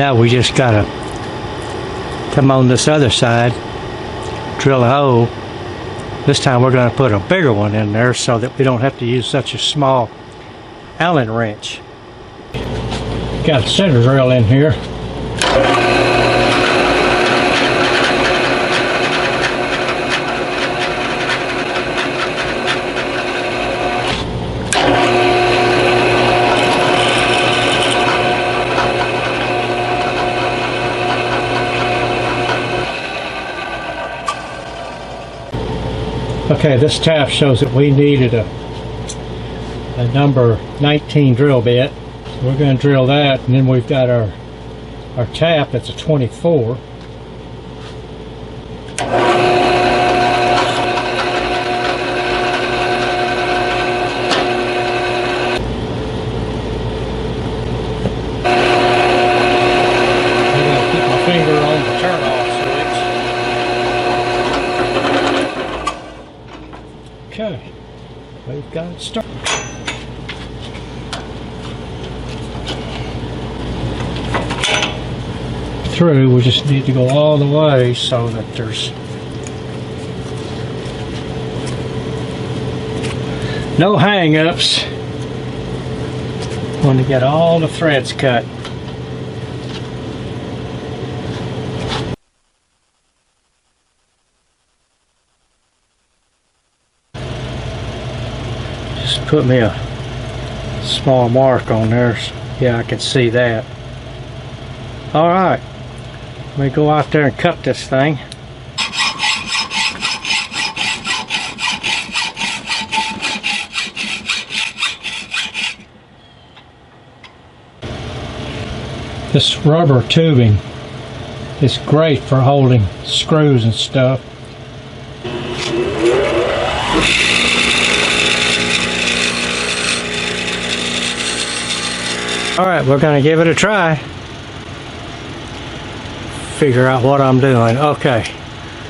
Now we just gotta come on this other side, drill a hole. This time we're gonna put a bigger one in there so that we don't have to use such a small Allen wrench. Got a center drill in here. Okay, this tap shows that we needed a number 19 drill bit. So we're going to drill that, and then we've got our tap that's a 24. Okay, we've got it started. Through, we just need to go all the way so that there's no hang-ups. Want to get all the threads cut. Put me a small mark on there. Yeah, I can see that. Alright, let me go out there and cut this thing. This rubber tubing is great for holding screws and stuff. Alright, we're going to give it a try. Figure out what I'm doing. Okay.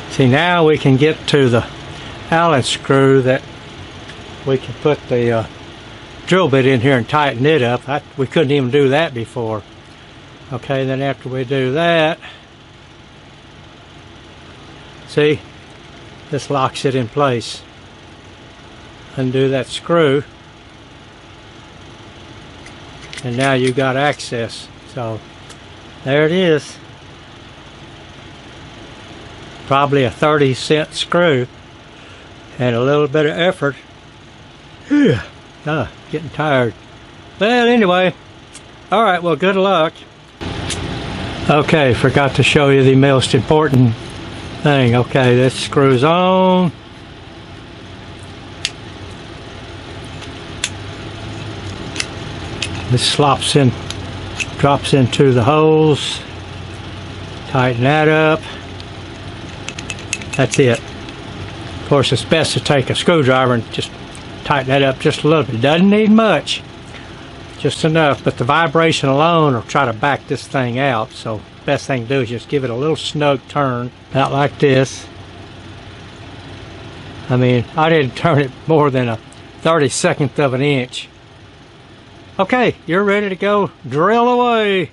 See, now we can get to the Allen screw that we can put the drill bit in here and tighten it up. We couldn't even do that before. Okay, then after we do that, see, this locks it in place. Undo that screw. And now you got access. So there it is. Probably a 30-cent screw and a little bit of effort. Getting tired. Well, anyway, all right, well, good luck. Okay, forgot to show you the most important thing. Okay, this screws on. This slops in, drops into the holes. Tighten that up. That's it. Of course, it's best to take a screwdriver and just tighten that up just a little bit. Doesn't need much, just enough. But the vibration alone will try to back this thing out. So best thing to do is just give it a little snug turn, about like this. I mean, I didn't turn it more than a 32nd of an inch. Okay, you're ready to go. Drill away.